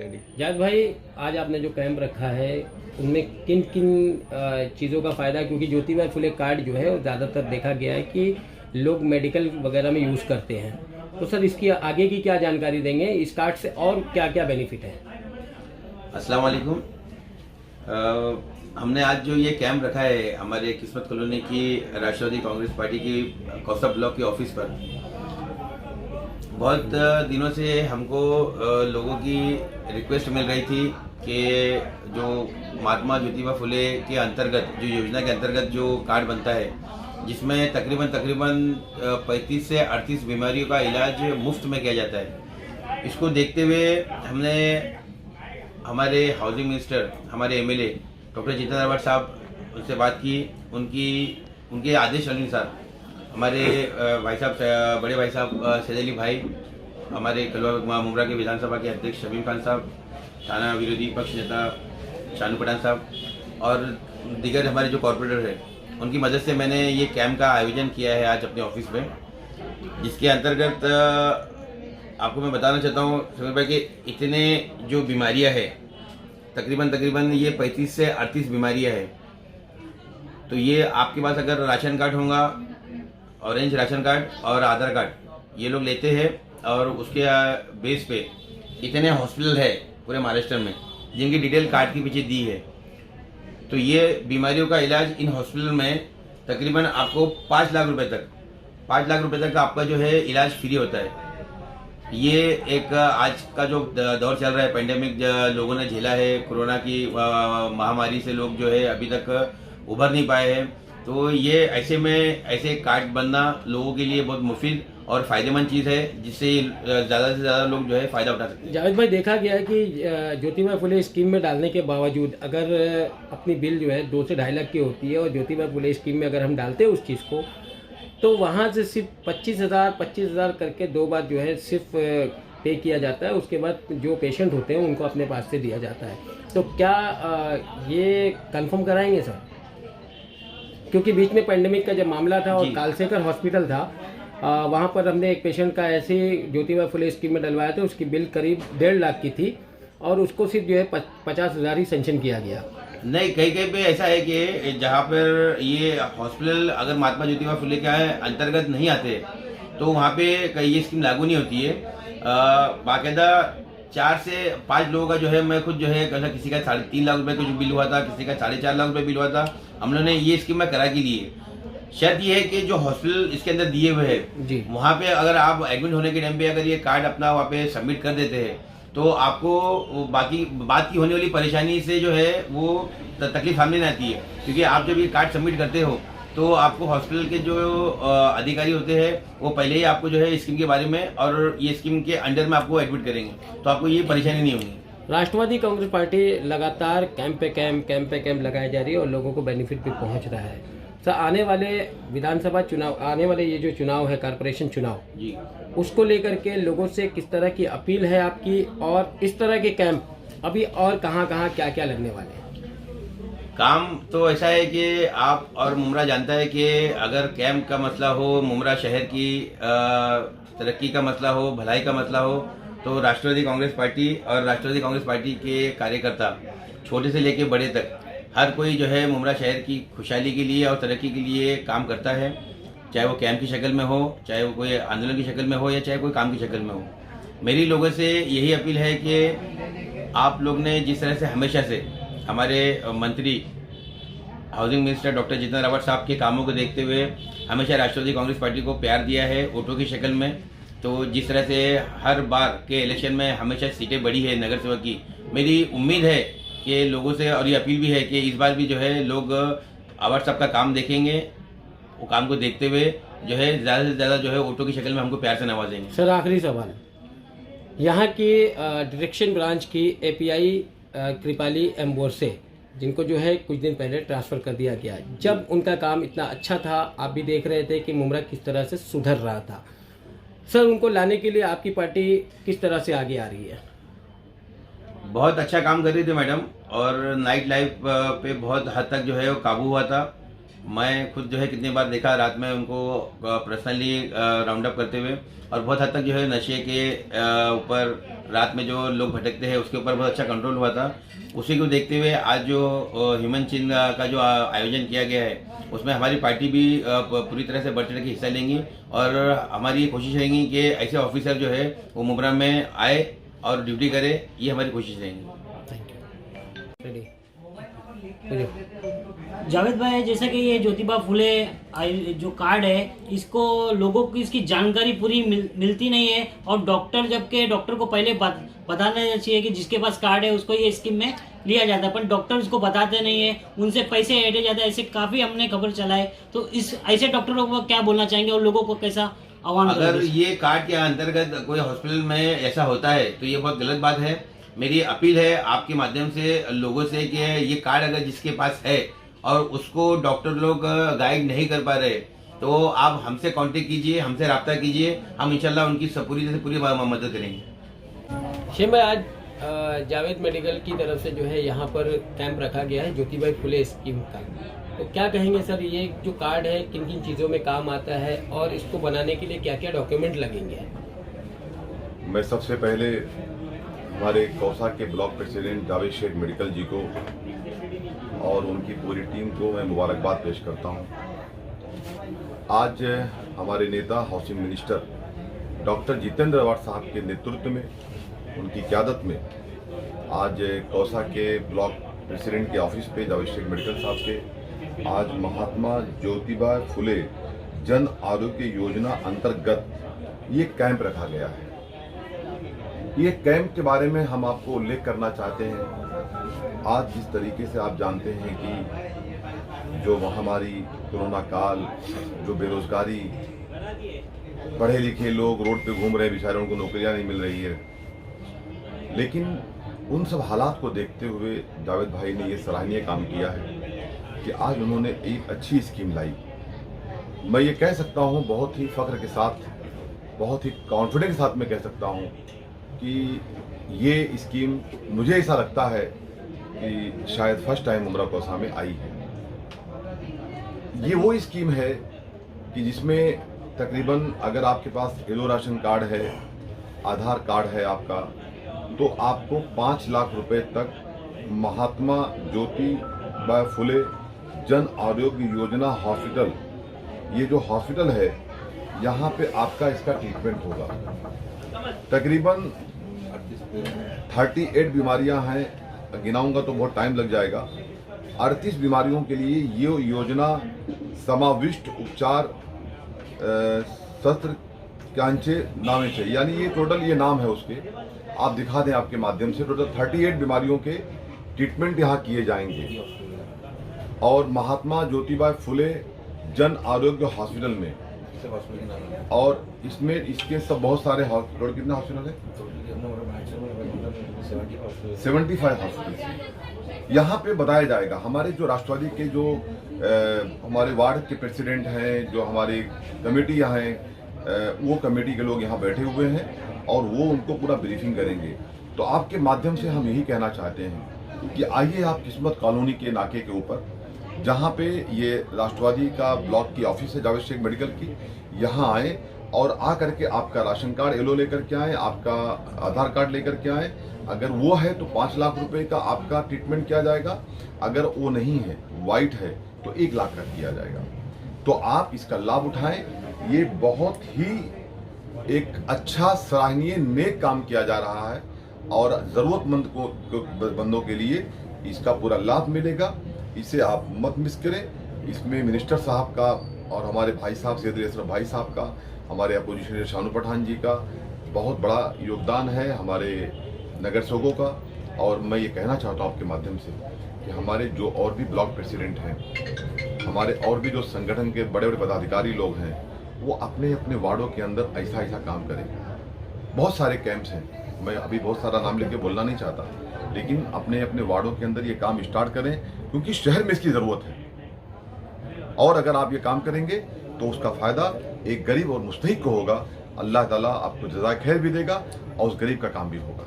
Ready. जायद भाई, आज आपने जो कैंप रखा है उनमें किन किन चीज़ों का फ़ायदा, क्योंकि ज्योतिबा फुले कार्ड जो है वो ज़्यादातर देखा गया है कि लोग मेडिकल वगैरह में यूज़ करते हैं, तो सर इसकी आगे की क्या जानकारी देंगे, इस कार्ड से और क्या क्या बेनिफिट है? अस्सलाम वालेकुम। हमने आज जो ये कैंप रखा है हमारे किस्मत कॉलोनी की राष्ट्रवादी कांग्रेस पार्टी की कौसा ब्लॉक के ऑफिस पर, बहुत दिनों से हमको लोगों की रिक्वेस्ट मिल रही थी कि जो महात्मा ज्योतिबा फुले के अंतर्गत जो योजना के अंतर्गत जो कार्ड बनता है जिसमें तकरीबन 35 से 38 बीमारियों का इलाज मुफ्त में किया जाता है, इसको देखते हुए हमने हमारे हाउसिंग मिनिस्टर हमारे एमएलए डॉक्टर जितेंद्र अवाड साहब उनसे बात की। उनके आदेश अनुसार हमारे भाई साहब बड़े भाई साहब सैद अली भाई, हमारे कलवा मुमरा के विधानसभा के अध्यक्ष शमीम खान साहब, थाना विरोधी पक्ष नेता शानू पठान साहब और दीगर हमारे जो कॉरपोरेटर है, उनकी मदद से मैंने ये कैंप का आयोजन किया है आज अपने ऑफिस में, जिसके अंतर्गत आपको मैं बताना चाहता हूँ समीर भाई कि इतने जो बीमारियां हैं तकरीबन ये 35 से 38 बीमारियां हैं। तो ये आपके पास अगर राशन कार्ड होगा, ऑरेंज राशन कार्ड और आधार कार्ड ये लोग लेते हैं, और उसके बेस पे इतने हॉस्पिटल है पूरे महाराष्ट्र में जिनकी डिटेल कार्ड के पीछे दी है। तो ये बीमारियों का इलाज इन हॉस्पिटल में तकरीबन आपको 5 लाख रुपए तक आपका जो है इलाज फ्री होता है। ये एक आज का जो दौर चल रहा है, पेंडेमिक लोगों ने झेला है, कोरोना की महामारी से लोग जो है अभी तक उभर नहीं पाए हैं, तो ये ऐसे में ऐसे कार्ड बनना लोगों के लिए बहुत मुफीद और फायदेमंद चीज़ है, जिससे ज़्यादा से ज़्यादा लोग जो है फ़ायदा उठा सकते हैं। जावेद भाई, देखा गया है कि ज्योतिबा फुले स्कीम में डालने के बावजूद अगर अपनी बिल जो है 2 से 2.5 लाख की होती है और ज्योतिबा फुले स्कीम में अगर हम डालते हैं उस चीज़ को, तो वहाँ से सिर्फ 25,000 करके 2 बार जो है सिर्फ पे किया जाता है। उसके बाद जो पेशेंट होते हैं उनको अपने पास से दिया जाता है। तो क्या ये कंफर्म कराएंगे सर? क्योंकि बीच में पेंडेमिक का जब मामला था और कालसेकर हॉस्पिटल था, वहाँ पर हमने एक पेशेंट का ऐसे ज्योतिबा फुले स्कीम में डलवाया था, उसकी बिल करीब 1.5 लाख की थी और उसको सिर्फ जो है 50,000 ही सेंक्शन किया गया। नहीं, कहीं पे ऐसा है कि जहाँ पर ये हॉस्पिटल अगर महात्मा ज्योतिबा फुले के अंतर्गत नहीं आते तो वहाँ पे ये स्कीम लागू नहीं होती है। बाकायदा 4 से 5 लोगों का जो है, मैं खुद जो है किसी का 3.5 लाख रुपए का जो बिल हुआ था, किसी का 4.5 लाख रुपए बिल हुआ था, हम लोगों ने ये स्कीम में करा के लिए। शर्त ये है कि जो हॉस्पिटल इसके अंदर दिए हुए हैं वहाँ पे अगर आप एडमिट होने के टाइम पे अगर ये कार्ड अपना वहाँ पे सबमिट कर देते हैं तो आपको बाकी बात की होने वाली परेशानी से जो है वो तकलीफ सामने नहीं आती है, क्योंकि आप जब ये कार्ड सबमिट करते हो तो आपको हॉस्पिटल के जो अधिकारी होते हैं वो पहले ही आपको जो है स्कीम के बारे में और ये स्कीम के अंडर में आपको एडमिट करेंगे, तो आपको ये परेशानी नहीं होगी। राष्ट्रवादी कांग्रेस पार्टी लगातार कैंप पे कैंप लगाई जा रही है और लोगों को बेनिफिट भी पहुंच रहा है। सर, आने वाले विधानसभा चुनाव, आने वाले ये जो चुनाव है कॉर्पोरेशन चुनाव जी, उसको लेकर के लोगों से किस तरह की अपील है आपकी, और इस तरह के कैंप अभी और कहाँ क्या लगने वाले हैं? काम तो ऐसा है कि आप और मुमरा जानता है कि अगर कैंप का मसला हो, मुमरा शहर की तरक्की का मसला हो, भलाई का मसला हो, तो राष्ट्रवादी कांग्रेस पार्टी और राष्ट्रवादी कांग्रेस पार्टी के कार्यकर्ता छोटे से लेके बड़े तक हर कोई जो है मुमरा शहर की खुशहाली के लिए और तरक्की के लिए काम करता है, चाहे वो कैंप की शक्ल में हो, चाहे वो कोई आंदोलन की शक्ल में हो, या चाहे कोई काम की शक्ल में हो। मेरी लोगों से यही अपील है कि आप लोग ने जिस तरह से हमेशा से हमारे मंत्री housing minister doctor Jitendra Awhad साहब के कामों को देखते हुए हमेशा राष्ट्रवादी कांग्रेस पार्टी को प्यार दिया है वोटों की शक्ल में, तो जिस तरह से हर बार के इलेक्शन में हमेशा सीटें बढ़ी है नगर सेवक की, मेरी उम्मीद है कि लोगों से, और ये अपील भी है कि इस बार भी जो है लोग अवाड साहब का काम देखेंगे, वो काम को देखते हुए जो है ज़्यादा से ज़्यादा जो है वोटों की शक्ल में हमको प्यार से नवाजेंगे। सर, आखिरी सवाल, यहाँ की डायरेक्शन ब्रांच की एपीआई कृपाली एम्बोर्से, जिनको जो है कुछ दिन पहले ट्रांसफ़र कर दिया गया, जब उनका काम इतना अच्छा था, आप भी देख रहे थे कि मुमरा किस तरह से सुधर रहा था, सर उनको लाने के लिए आपकी पार्टी किस तरह से आगे आ रही है? बहुत अच्छा काम कर रही थी मैडम, और नाइट लाइफ पे बहुत हद तक जो है वो काबू हुआ था। मैं खुद जो है कितनी बार देखा रात में उनको पर्सनली राउंड अप करते हुए, और बहुत हद तक जो है नशे के ऊपर रात में जो लोग भटकते हैं उसके ऊपर बहुत अच्छा कंट्रोल हुआ था। उसी को देखते हुए आज जो ह्यूमन चिन्ह का जो आयोजन किया गया है उसमें हमारी पार्टी भी पूरी तरह से बढ़ चढ़ के हिस्सा लेंगी, और हमारी कोशिश रहेगी कि ऐसे ऑफिसर जो है वो मुबरम में आए और ड्यूटी करे, ये हमारी कोशिश रहेगी। Thank you. रेडी। जावेद भाई, जैसा कि ये ज्योतिबा फुले जो कार्ड है, इसको लोगों को इसकी जानकारी पूरी मिलती नहीं है, और डॉक्टर को पहले बताना चाहिए कि जिसके पास कार्ड है उसको ये स्कीम में लिया जाता है, पर डॉक्टर उसको बताते नहीं है, उनसे पैसे ऐंठे जाते हैं। ऐसे काफ़ी हमने खबर चलाए, तो इस ऐसे डॉक्टरों को क्या बोलना चाहेंगे और लोगों को कैसा आह्वान अगर ये कार्ड के अंतर्गत कोई हॉस्पिटल में ऐसा होता है तो ये बहुत गलत बात है। मेरी अपील है आपके माध्यम से लोगों से कि ये कार्ड अगर जिसके पास है और उसको डॉक्टर लोग गाइड नहीं कर पा रहे तो आप हमसे कांटेक्ट कीजिए, हमसे रब्ता कीजिए, हम इंशाल्लाह उनकी पूरी मदद करेंगे। शेम भाई, आज जावेद मेडिकल की तरफ से जो है यहाँ पर कैंप रखा गया है ज्योतिबा फुले स्कीम का, तो क्या कहेंगे सर, ये जो कार्ड है किन किन चीज़ों में काम आता है और इसको बनाने के लिए क्या क्या डॉक्यूमेंट लगेंगे? मैं सबसे पहले हमारे कौसा के block president Javed Shaikh medical ji को और उनकी पूरी टीम को मैं मुबारकबाद पेश करता हूं। आज हमारे नेता housing minister doctor Jitendra Awhad साहब के नेतृत्व में, उनकी क़यादत में आज कौसा के ब्लॉक प्रेसिडेंट के ऑफिस पे जावेद शेख मेडिकल साहब के आज महात्मा ज्योतिबा फुले जन आरोग्य योजना अंतर्गत ये कैंप रखा गया है। ये कैंप के बारे में हम आपको उल्लेख करना चाहते हैं। आज जिस तरीके से आप जानते हैं कि जो महामारी कोरोना काल, जो बेरोजगारी, पढ़े लिखे लोग रोड पे घूम रहे हैं, बेचारे उनको नौकरियां नहीं मिल रही है, लेकिन उन सब हालात को देखते हुए जावेद भाई ने ये सराहनीय काम किया है कि आज उन्होंने एक अच्छी स्कीम लाई। मैं ये कह सकता हूँ बहुत ही फख्र के साथ, बहुत ही कॉन्फिडेंस के साथ मैं कह सकता हूँ कि ये स्कीम मुझे ऐसा लगता है कि शायद फर्स्ट टाइम उमरा कौसा में आई है। ये वो स्कीम है कि जिसमें तकरीबन अगर आपके पास येलो राशन कार्ड है, आधार कार्ड है आपका, तो आपको 5 लाख रुपए तक महात्मा ज्योतिबा फुले जन आरोग्य योजना हॉस्पिटल, ये जो हॉस्पिटल है यहाँ पे आपका इसका ट्रीटमेंट होगा। तकरीबन 38 बीमारियां हैं, गिनाऊंगा तो बहुत टाइम लग जाएगा। 38 बीमारियों के लिए ये योजना समाविष्ट उपचार सत्र कांचे नामे चाहिए, यानी ये टोटल ये नाम है उसके, आप दिखा दें आपके माध्यम से। टोटल 38 बीमारियों के ट्रीटमेंट यहाँ किए जाएंगे और महात्मा ज्योतिबा फुले जन आरोग्य हॉस्पिटल में, और इसमें इसके सब बहुत सारे हॉस्पिटल, कितने हॉस्पिटल है? 75 हॉस्पिटल यहाँ पे बताया जाएगा। हमारे जो राष्ट्रवादी के जो हमारे वार्ड के प्रेसिडेंट हैं, जो हमारी कमेटी यहाँ है, वो कमेटी के लोग यहाँ बैठे हुए हैं और वो उनको पूरा ब्रीफिंग करेंगे। तो आपके माध्यम से हम यही कहना चाहते हैं कि आइए आप किस्मत कॉलोनी के नाके के ऊपर, जहाँ पे ये राष्ट्रवादी का ब्लॉक की ऑफिस है जावेद शेख मेडिकल की, यहाँ आए और आ करके आपका राशन कार्ड येलो लेकर के आए, आपका आधार कार्ड लेकर के आए। अगर वो है तो 5 लाख रुपए का आपका ट्रीटमेंट किया जाएगा, अगर वो नहीं है, वाइट है, तो 1 लाख का किया जाएगा। तो आप इसका लाभ उठाएं। ये बहुत ही एक अच्छा सराहनीय नेक काम किया जा रहा है और ज़रूरतमंद बंदों के लिए इसका पूरा लाभ मिलेगा। इसे आप मत मिस करें। इसमें मिनिस्टर साहब का और हमारे भाई साहब सैयद अशरफ भाई साहब का, हमारे अपोजिशन शानू पठान जी का बहुत बड़ा योगदान है, हमारे नगर सेवकों का। और मैं ये कहना चाहता हूँ आपके माध्यम से कि हमारे जो और भी ब्लॉक प्रेसिडेंट हैं, हमारे और भी जो संगठन के बड़े बड़े पदाधिकारी लोग हैं, वो अपने अपने वार्डों के अंदर ऐसा ऐसा काम करें। बहुत सारे कैंप्स हैं, मैं अभी बहुत सारा नाम लेके बोलना नहीं चाहता, लेकिन अपने अपने वार्डों के अंदर ये काम स्टार्ट करें, क्योंकि शहर में इसकी ज़रूरत है। और अगर आप ये काम करेंगे तो उसका फ़ायदा एक गरीब और मुस्तहिक को होगा। अल्लाह ताला आपको जज़ाए खैर भी देगा और उस गरीब का काम भी होगा।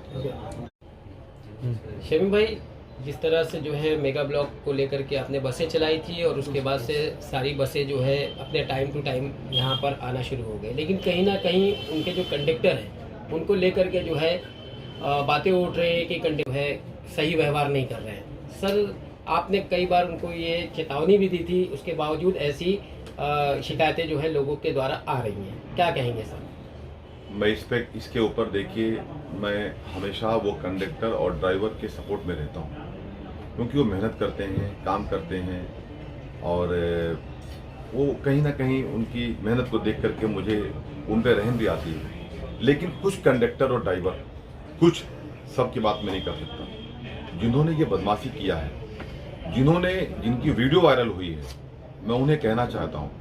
शमीम भाई, जिस तरह से जो है मेगा ब्लॉक को लेकर के आपने बसें चलाई थी और उसके बाद से सारी बसें जो है अपने टाइम टू टाइम यहाँ पर आना शुरू हो गए, लेकिन कहीं ना कहीं उनके जो कंडक्टर हैं उनको लेकर के जो है बातें उठ रही है कि कंडक्टर है सही व्यवहार नहीं कर रहे हैं। सर, आपने कई बार उनको ये चेतावनी भी दी थी, उसके बावजूद ऐसी शिकायतें जो है लोगों के द्वारा आ रही हैं, क्या कहेंगे सर? मैं इसके ऊपर देखिए, मैं हमेशा वो कंडक्टर और ड्राइवर के सपोर्ट में रहता हूँ, क्योंकि वो मेहनत करते हैं, काम करते हैं और वो कहीं ना कहीं उनकी मेहनत को देख करके मुझे उन पर रहम भी आती है। लेकिन कुछ कंडक्टर और ड्राइवर, कुछ, सबकी बात मैं नहीं कर सकता, जिन्होंने ये बदमाशी किया है, जिनकी वीडियो वायरल हुई है, मैं उन्हें कहना चाहता हूँ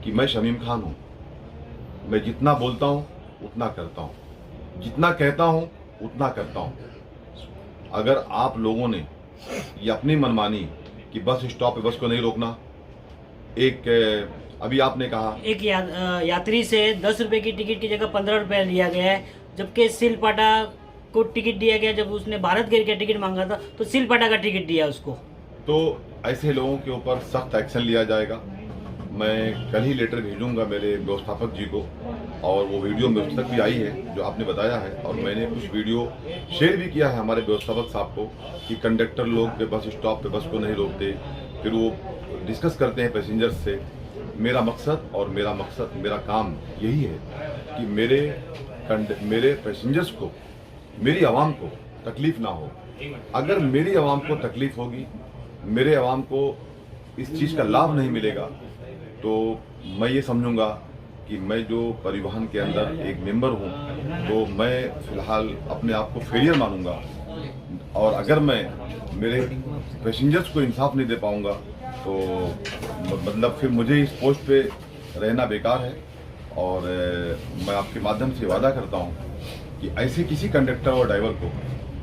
कि मैं शमीम खान हूँ। मैं जितना बोलता हूँ उतना करता हूँ, जितना कहता हूँ उतना करता हूँ। अगर आप लोगों ने ये अपनी मनमानी कि बस स्टॉप पे बस को नहीं रोकना, अभी आपने कहा एक यात्री से 10 रुपए की टिकट की जगह 15 रुपए लिया गया है, जबकि सिलपाटा को टिकट दिया गया। जब उसने भारत गेट का टिकट मांगा था तो सिलपाटा का टिकट दिया उसको। तो ऐसे लोगों के ऊपर सख्त एक्शन लिया जाएगा। मैं कल ही लेटर भेजूंगा मेरे व्यवस्थापक जी को, और वो वीडियो मेरे तक भी आई है जो आपने बताया है, और मैंने कुछ वीडियो शेयर भी किया है हमारे व्यवस्थापक साहब को कि कंडक्टर लोग के बस स्टॉप पे बस को नहीं रोकते, फिर वो डिस्कस करते हैं पैसेंजर्स से। मेरा मकसद मेरा काम यही है कि मेरे पैसेंजर्स को, मेरी आवाम को तकलीफ ना हो। अगर मेरी आवाम को तकलीफ होगी, मेरे आवाम को इस चीज़ का लाभ नहीं मिलेगा, तो मैं ये समझूंगा कि मैं जो परिवहन के अंदर एक मेंबर हूँ, तो मैं फिलहाल अपने आप को फेलियर मानूंगा। और अगर मैं मेरे पैसेंजर्स को इंसाफ नहीं दे पाऊंगा, तो मतलब फिर मुझे इस पोस्ट पे रहना बेकार है। और मैं आपके माध्यम से वादा करता हूँ कि ऐसे किसी कंडक्टर और ड्राइवर को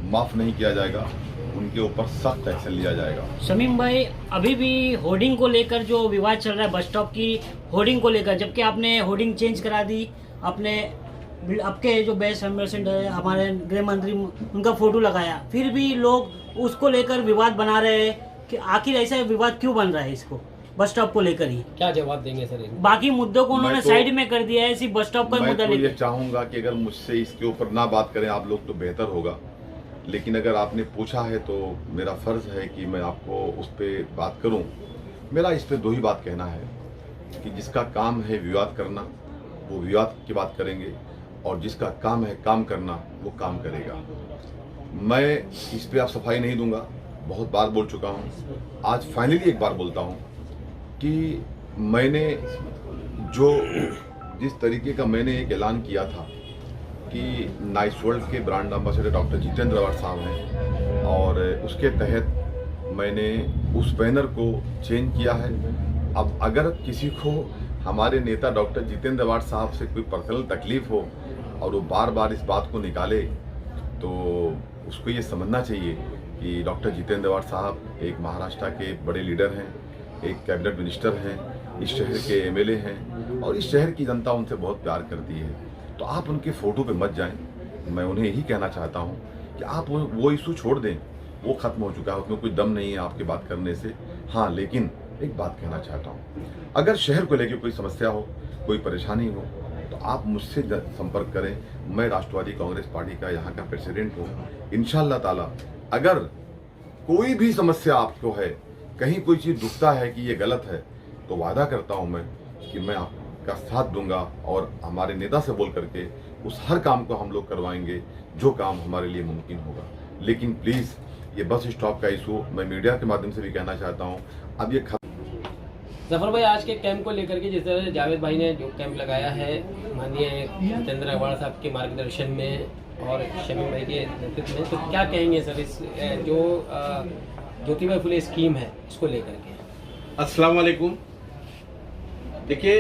माफ़ नहीं किया जाएगा, उनके ऊपर सख्त एक्शन लिया जाएगा। शमीम भाई, अभी भी होर्डिंग को लेकर जो विवाद चल रहा है, बस स्टॉप की होर्डिंग को लेकर, जबकि आपने होर्डिंग चेंज करा दी, आपके जो बेस्ट एम्बेसडर है हमारे गृह मंत्री, उनका फोटो लगाया, फिर भी लोग उसको लेकर विवाद बना रहे हैं कि आखिर ऐसा विवाद क्यों बन रहा है इसको, बस स्टॉप को लेकर ही? क्या जवाब देंगे सर? बाकी मुद्दों को उन्होंने साइड में कर दिया है, सिर्फ बस स्टॉप का मुद्दा लेकर। मैं ये चाहूंगा कि अगर मुझसे इसके ऊपर ना बात करें आप लोग तो बेहतर होगा, लेकिन अगर आपने पूछा है तो मेरा फर्ज है कि मैं आपको उस पर बात करूं। मेरा इस पे 2 ही बात कहना है कि जिसका काम है विवाद करना, वो विवाद की बात करेंगे, और जिसका काम है काम करना, वो काम करेगा। मैं इस पे आप सफाई नहीं दूंगा, बहुत बार बोल चुका हूं। आज फाइनली एक बार बोलता हूं कि मैंने जिस तरीके का मैंने एक ऐलान किया था कि नाइस वर्ल्ड के brand ambassador doctor Jitendra award साहब हैं, और उसके तहत मैंने उस बैनर को चेंज किया है। अब अगर किसी को हमारे नेता डॉक्टर जितेंद्र अवार्ड साहब से कोई पर्सनल तकलीफ हो और वो बार बार इस बात को निकाले, तो उसको ये समझना चाहिए कि डॉक्टर जितेंद्र अवार्ड साहब एक महाराष्ट्र के बड़े लीडर हैं, एक कैबिनेट मिनिस्टर हैं, इस शहर के एमएलए हैं, और इस शहर की जनता उनसे बहुत प्यार करती है। तो आप उनके फोटो पे मत जाएं। मैं उन्हें यही कहना चाहता हूं कि आप वो इशू छोड़ दें, वो खत्म हो चुका है, उसमें कोई दम नहीं है आपकी बात करने से। हाँ, लेकिन एक बात कहना चाहता हूं, अगर शहर को लेकर कोई समस्या हो, कोई परेशानी हो, तो आप मुझसे संपर्क करें। मैं राष्ट्रवादी कांग्रेस पार्टी का यहाँ का प्रेसिडेंट हूँ। इंशाअल्लाह ताला अगर कोई भी समस्या आपको है, कहीं कोई चीज़ दुखता है कि ये गलत है, तो वादा करता हूँ मैं कि मैं आपका साथ दूंगा, और हमारे नेता से बोल करके उस हर काम को हम लोग करवाएंगे जो काम हमारे लिए मुमकिन होगा। लेकिन प्लीज़ ये बस स्टॉप का इशू मैं मीडिया के माध्यम से भी कहना चाहता हूँ, अब ये जफर भाई, आज के कैंप को लेकर के जिस तरह जावेद भाई ने जो कैंप लगाया है माननीय जितेंद्र अवार्ड साहब के मार्गदर्शन में और शमीम भाई के नेतृत्व में, तो क्या कहेंगे सर इस जो ज्योतिबा फुले स्कीम है इसको लेकर के? अस्सलाम वालेकुम। देखिए,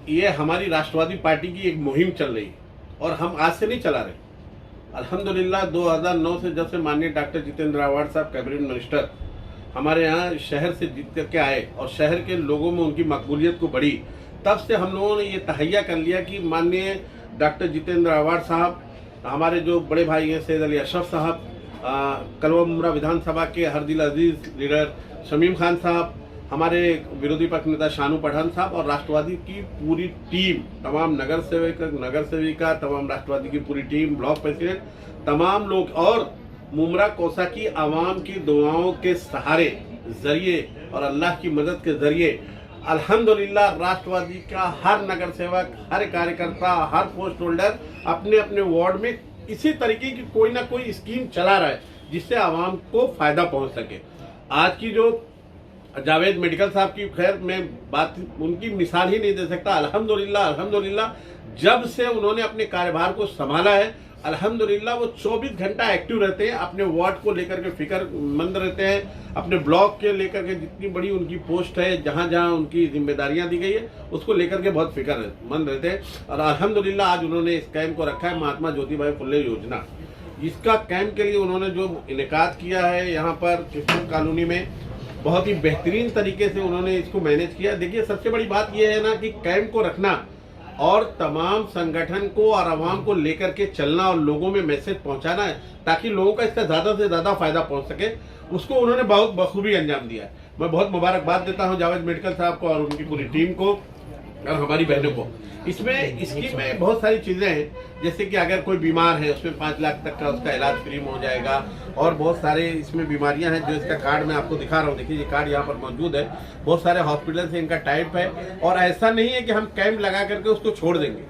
ये हमारी राष्ट्रवादी पार्टी की एक मुहिम चल रही है और हम आज से नहीं चला रहे। अल्हम्दुलिल्लाह 2009 से जब से माननीय डॉक्टर जितेंद्र अवार्ड साहब कैबिनेट मिनिस्टर हमारे यहाँ शहर से जीत करके आए और शहर के लोगों में उनकी मकबूलियत को बढ़ी, तब से हम लोगों ने ये तहैया कर लिया कि माननीय डॉक्टर जितेंद्र अवार्ड साहब, हमारे जो बड़े भाई हैं सैयद अली अशरफ साहब, कलवा मुमरा विधानसभा के हरदिल अजीज लीडर शमीम खान साहब, हमारे विरोधी पक्ष नेता शानू पठान साहब और राष्ट्रवादी की पूरी टीम, तमाम नगर सेविका, तमाम राष्ट्रवादी की पूरी टीम, ब्लॉक प्रेसिडेंट, तमाम लोग और मुमरा कोसा की आवाम की दुआओं के सहारे जरिए और अल्लाह की मदद के जरिए अल्हम्दुलिल्लाह राष्ट्रवादी का हर नगर सेवक, हर कार्यकर्ता, हर पोस्ट होल्डर अपने अपने वार्ड में इसी तरीके की कोई ना कोई स्कीम चला रहा है जिससे आवाम को फायदा पहुंच सके। आज की जो जावेद मेडिकल साहब की, खैर मैं बात उनकी मिसाल ही नहीं दे सकता। अल्हम्दुलिल्लाह जब से उन्होंने अपने कार्यभार को संभाला है, अल्हम्दुलिल्लाह वो 24 घंटा एक्टिव रहते हैं, अपने वार्ड को लेकर के फिक्रमंद रहते हैं, अपने ब्लॉक के लेकर के जितनी बड़ी उनकी पोस्ट है, जहां जहां उनकी जिम्मेदारियां दी गई है उसको लेकर के बहुत फिक्रमंद रहते हैं। और अल्हम्दुलिल्लाह आज उन्होंने इस कैंप को रखा है, महात्मा ज्योतिबा फुले योजना। इसका कैंप के लिए उन्होंने जो इनेकाद किया है यहाँ पर किशोर कॉलोनी में, बहुत ही बेहतरीन तरीके से उन्होंने इसको मैनेज किया। देखिए सबसे बड़ी बात यह है ना कि कैंप को रखना और तमाम संगठन को और आवाम को लेकर के चलना और लोगों में मैसेज पहुंचाना है ताकि लोगों का इसका ज्यादा से ज्यादा फायदा पहुंच सके, उसको उन्होंने बहुत बखूबी अंजाम दिया है। मैं बहुत मुबारकबाद देता हूं जावेद मेडिकल साहब को और उनकी पूरी टीम को और हमारी बहनों को। इसमें स्कीम में बहुत सारी चीजें हैं, जैसे कि अगर कोई बीमार है उसमें 5 लाख तक का उसका इलाज फ्री में हो जाएगा, और बहुत सारे इसमें बीमारियां हैं जो इसका कार्ड मैं आपको दिखा रहा हूँ। देखिए ये कार्ड यहाँ पर मौजूद है, बहुत सारे हॉस्पिटल से इनका टाइप है। और ऐसा नहीं है कि हम कैंप लगा करके उसको छोड़ देंगे,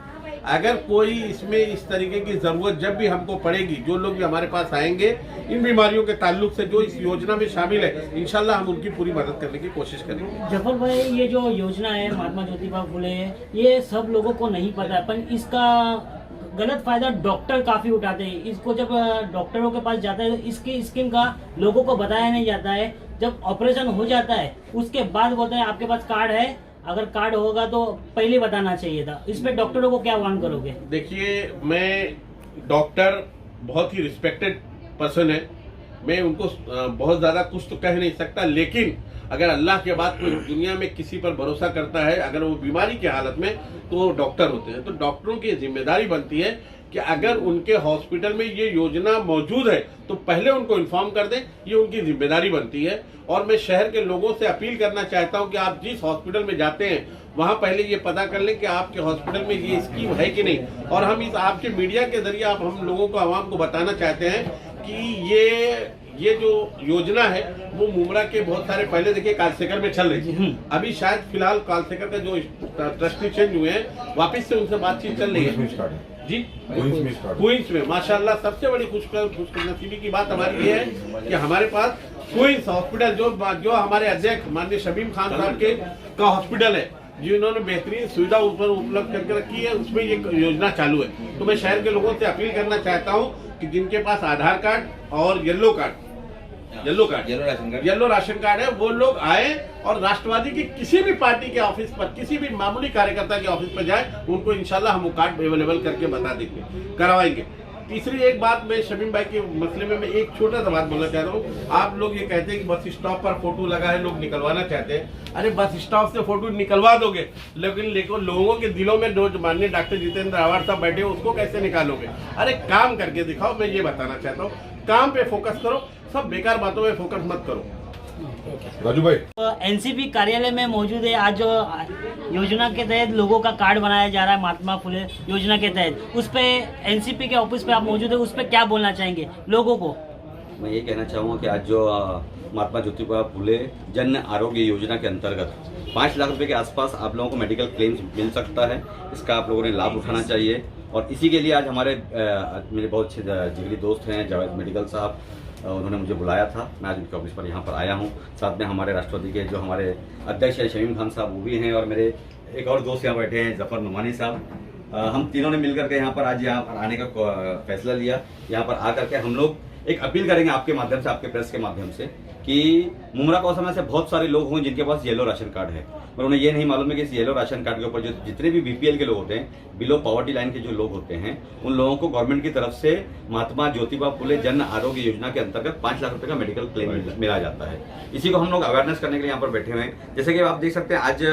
अगर कोई इसमें इस तरीके की जरूरत जब भी हमको पड़ेगी, जो लोग भी हमारे पास आएंगे इन बीमारियों के ताल्लुक से जो इस योजना में शामिल है, इंशाल्लाह हम उनकी पूरी मदद करने की कोशिश करेंगे। जफर भाई, ये जो योजना है महात्मा ज्योतिबा फुले, ये सब लोगों को नहीं पता है, पर इसका गलत फायदा डॉक्टर काफी उठाते हैं। इसको जब डॉक्टरों के पास जाता है तो इसकी स्कीम का लोगों को बताया नहीं जाता है। जब ऑपरेशन हो जाता है उसके बाद बोलते हैं आपके पास कार्ड है, अगर कार्ड होगा तो पहले बताना चाहिए था। इस पे डॉक्टरों को क्या वार्न करोगे? देखिए मैं डॉक्टर बहुत ही रिस्पेक्टेड पर्सन है, मैं उनको बहुत ज्यादा कुछ तो कह नहीं सकता, लेकिन अगर अल्लाह के बाद कोई दुनिया में किसी पर भरोसा करता है, अगर वो बीमारी की हालत में, तो वो डॉक्टर होते हैं। तो डॉक्टरों की जिम्मेदारी बनती है कि अगर उनके हॉस्पिटल में ये योजना मौजूद है तो पहले उनको इन्फॉर्म कर दें, ये उनकी जिम्मेदारी बनती है। और मैं शहर के लोगों से अपील करना चाहता हूं कि आप जिस हॉस्पिटल में जाते हैं वहां पहले ये पता कर लें कि आपके हॉस्पिटल में ये स्कीम है कि नहीं। और हम इस आपके मीडिया के जरिए आप हम लोगों को, आवाम को बताना चाहते हैं कि ये जो योजना है वो मुमरा के बहुत सारे, पहले देखिए कालसेकर में चल रही थी, अभी शायद फिलहाल कालसेकर का जो ट्रस्टी चेंज हुए हैं वापिस से उनसे बातचीत चल रही है जी, क्वींस में माशाल्लाह। सबसे बड़ी खुशनसीबी की बात हमारी ये है कि हमारे पास क्वींस हॉस्पिटल जो हमारे अध्यक्ष माननीय शमीम खान साहब के का हॉस्पिटल है, जिन्होंने बेहतरीन सुविधा उपलब्ध करके रखी है, उसमें ये योजना चालू है। तो मैं शहर के लोगों से अपील करना चाहता हूँ कि जिनके पास आधार कार्ड और येलो राशन कार्ड है, वो लोग आए और राष्ट्रवादी की किसी भी पार्टी के ऑफिस पर, किसी भी मामूली कार्यकर्ता के ऑफिस पर जाए, उनको इंशाल्लाह हम वो कार्ड अवेलेबल करके बता देंगे, करवाएंगे। तीसरी एक बात मैं शमीम भाई के मसले में मैं एक छोटा सा बात बोलना चाह रहा हूँ। आप लोग ये कहते हैं कि बस स्टॉप पर फोटो लगा है, लोग निकलवाना चाहते हैं। अरे बस स्टॉप से फोटो निकलवा दोगे, लेकिन लोगों के दिलों में जो माननीय डॉक्टर जितेंद्र आवाड़ साहब बैठे हो उसको कैसे निकालोगे? अरे काम करके दिखाओ, मैं ये बताना चाहता हूँ। काम पे फोकस करो, सब बेकार बातों में फोकस मत करो। राजू भाई, एनसीपी कार्यालय में मौजूद है। आज जो योजना के तहत लोगों का कार्ड बनाया जा रहा है महात्मा फुले योजना के तहत, उस पे एनसीपी के ऑफिस पे आप मौजूद है, उस पे क्या बोलना चाहेंगे लोगों को? मैं ये कहना चाहूँगा कि आज जो महात्मा ज्योतिबा फुले जन आरोग्य योजना के अंतर्गत 5 लाख रुपए के आसपास आप लोगों को मेडिकल क्लेम्स मिल सकता है, इसका आप लोगों ने लाभ उठाना चाहिए। और इसी के लिए आज हमारे मेरे बहुत अच्छे जिगरी दोस्त हैं जावेद मेडिकल साहब, उन्होंने मुझे बुलाया था, मैं आज उनके ऑफिस पर यहाँ पर आया हूँ। साथ में हमारे राष्ट्रवादी के जो हमारे अध्यक्ष हैं शमीम खान साहब वो भी हैं, और मेरे एक और दोस्त यहाँ बैठे हैं जफर नुमानी साहब। हम तीनों ने मिलकर के यहाँ पर आज यहाँ पर आने का फैसला लिया। यहाँ पर आकर के हम लोग एक अपील करेंगे आपके माध्यम से, आपके प्रेस के माध्यम से, कि मुमरा कौसा में से बहुत सारे लोग होंगे जिनके पास येलो राशन कार्ड है, पर उन्हें ये नहीं मालूम है कि इस येलो राशन कार्ड के ऊपर जो जितने भी बीपीएल के लोग होते हैं, बिलो पॉवर्टी लाइन के जो लोग होते हैं, उन लोगों को गवर्नमेंट की तरफ से महात्मा ज्योतिबा फुले जन आरोग्य योजना के अंतर्गत 5 लाख रुपए का मेडिकल क्लेम मिला जाता है। इसी को हम लोग अवेयरनेस करने के लिए यहाँ पर बैठे हुए हैं। जैसे कि आप देख सकते हैं आज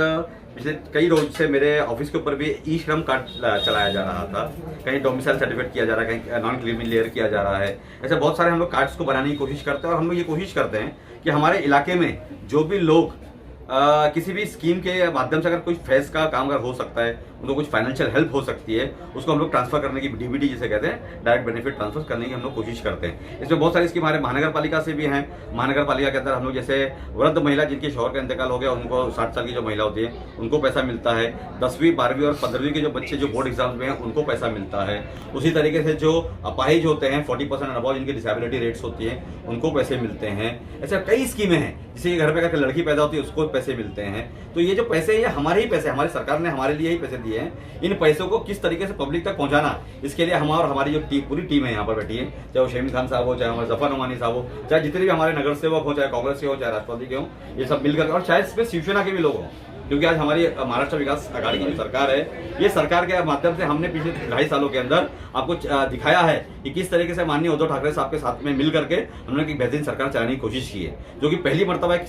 पिछले कई रोज से मेरे ऑफिस के ऊपर भी ई श्रम कार्ड चलाया जा रहा था, कहीं डोमिसाइल सर्टिफिकेट किया जा रहा है, कहीं नॉन क्रीमी लेयर किया जा रहा है। ऐसे बहुत सारे हम लोग कार्ड्स को बनाने की कोशिश करते हैं और हम लोग ये कोशिश करते हैं कि हमारे इलाके में जो भी लोग किसी भी स्कीम के माध्यम से अगर कोई फेस का काम अगर हो सकता है, उनको कुछ फाइनेंशियल हेल्प हो सकती है, उसको हम लोग ट्रांसफर करने की, डीबीटी जिसे कहते हैं, डायरेक्ट बेनिफिट ट्रांसफर करने की हम लोग कोशिश करते हैं। इसमें बहुत सारी स्कीम हमारे महानगर पालिका से भी हैं। महानगर पालिका के अंदर हम लोग जैसे वृद्ध महिला जिनके शौहर का इंतकाल हो गया, उनको 60 साल की जो महिला होती है उनको पैसा मिलता है। 10वीं 12वीं और 15वीं के जो बच्चे जो बोर्ड एग्जाम्स में हैं उनको पैसा मिलता है। उसी तरीके से जो अपाहिज होते हैं 40% अबव जिनकी डिसेबिलिटी रेट्स होती है उनको पैसे मिलते हैं। ऐसे कई स्कीमें हैं, जैसे घर पे अगर लड़की पैदा होती है उसको पैसे मिलते हैं। तो ये जो पैसे हैं ये हमारे ही पैसे, हमारी सरकार ने हमारे लिए ही पैसे दिए हैं। इन पैसों को किस तरीके से पब्लिक तक पहुंचाना, इसके लिए हम और हमारी जो पूरी टीम है यहाँ पर बैठी है, चाहे वो शहीन खान साहब हो, चाहे हमारे जफर नमानी साहब हो, चाहे जितने भी हमारे नगर सेवक हो, चाहे कांग्रेस के हो, चाहे राष्ट्रवादी के हो, ये सब मिलकर, और शायद इसमें शिवसेना के भी लोग हों, क्योंकि आज हमारी महाराष्ट्र विकास आघाड़ी की जो सरकार है, ये सरकार के माध्यम से हमने पिछले 2.5 सालों के अंदर आपको दिखाया है कि किस तरीके से माननीय उद्धव ठाकरे साहब के साथ में मिल करके हमने एक बेहतरीन सरकार चलाने की कोशिश की है। जो कि पहली मरतबा एक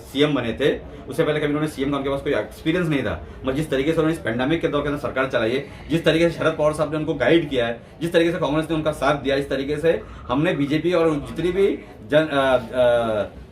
सीएम बने थे, उससे पहले कभी उन्होंने सीएम का उनके पास कोई एक्सपीरियंस नहीं था, मगर जिस तरीके से उन्होंने इस पैंडेमिक के दौर के अंदर सरकार चलाई है, जिस तरीके से शरद पवार साहब ने उनको गाइड किया है, जिस तरीके से कांग्रेस ने उनका साथ दिया, इस तरीके से हमने बीजेपी और जितनी भी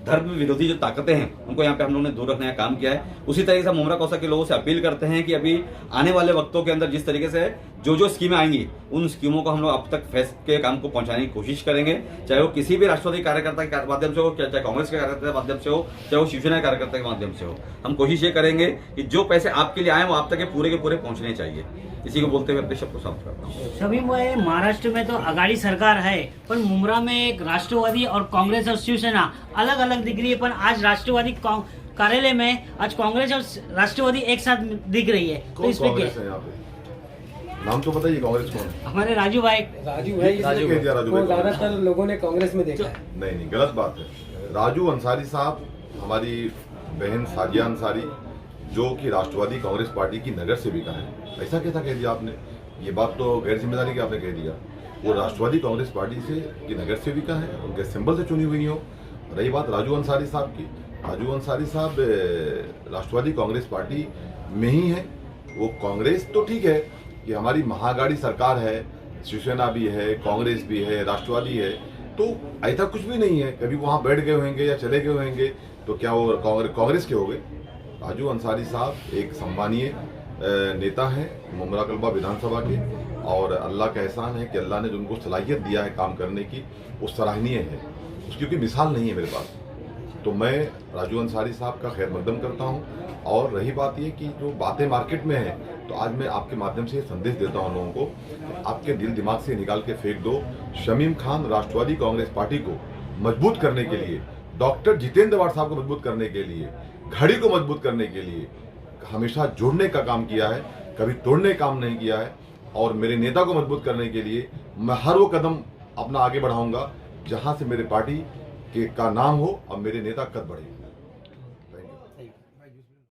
धर्म विरोधी जो ताकतें हैं उनको यहाँ पे हम लोगों ने दूर रखने का काम किया है। उसी तरीके से मुमरा कौसा के लोगों से अपील करते हैं कि अभी आने वाले वक्तों के अंदर जिस तरीके से जो स्कीमें आएंगी, उन स्कीमों को हम लोग अब तक फेस के काम को पहुंचाने की कोशिश करेंगे, चाहे वो किसी भी राष्ट्रवादी कार्यकर्ता के माध्यम से हो, चाहे कांग्रेस के कार्यकर्ता के माध्यम से हो, चाहे वो शिवसेना कार्यकर्ता के माध्यम से हो। हम कोशिश ये करेंगे कि जो पैसे आपके लिए आए वो आप तक के पूरे पहुंचने चाहिए। इसी को बोलते हुए अपने शब्द को समाप्त करता हूँ। सभी में महाराष्ट्र में तो आघाड़ी सरकार है, पर मुमरा में एक राष्ट्रवादी और कांग्रेस और शिवसेना अलग अलग दिख रही है। पर आज राष्ट्रवादी कार्यालय में आज कांग्रेस और राष्ट्रवादी एक साथ दिख रही है, तो कौन इस पे कांग्रेस है यहाँ पे? नाम तो बताइए, कांग्रेस कौन है? हमारे राजू भाई राजू है, किसने कह दिया राजू भाई? ज्यादातर लोगों ने कांग्रेस में देखा है। नहीं, गलत बात है। राजू अंसारी साहब हमारी बहन साजिया अंसारी, जो कि राष्ट्रवादी कांग्रेस पार्टी की नगर सेविका है। ऐसा कैसा कह दिया आपने? ये बात तो गैर जिम्मेदारी की आपने कह दिया। वो राष्ट्रवादी कांग्रेस पार्टी से की नगर सेविका है, उनके सिंबल से चुनी हुई हो। रही बात राजू अंसारी साहब की, राजू अंसारी साहब राष्ट्रवादी कांग्रेस पार्टी में ही है। वो कांग्रेस तो ठीक है कि हमारी महाआघाड़ी सरकार है, शिवसेना भी है, कांग्रेस भी है, राष्ट्रवादी है, तो ऐसा कुछ भी नहीं है। कभी वहाँ बैठ गए होंगे या चले गए होंगे तो क्या वो कांग्रेस के हो गए? राजू अंसारी साहब एक सम्मानीय नेता हैं मुमरा कल्बा विधानसभा के, और अल्लाह का एहसान है कि अल्लाह ने जो उनको सलाहियत दिया है काम करने की, वो सराहनीय है। उसकी कोई मिसाल नहीं है मेरे पास। तो मैं राजू अंसारी साहब का खैर मकदम करता हूँ। और रही बात ये कि जो बातें मार्केट में हैं, तो आज मैं आपके माध्यम से संदेश देता हूँ लोगों को, आपके दिल दिमाग से निकाल के फेंक दो। शमीम खान राष्ट्रवादी कांग्रेस पार्टी को मजबूत करने के लिए, डॉक्टर जितेंद्र वाड़ साहब को मजबूत करने के लिए, घड़ी को मजबूत करने के लिए हमेशा जोड़ने का काम किया है, कभी तोड़ने का काम नहीं किया है। और मेरे नेता को मजबूत करने के लिए मैं हर वो कदम अपना आगे बढ़ाऊंगा जहां से मेरे पार्टी का नाम हो और मेरे नेता कद बढ़े।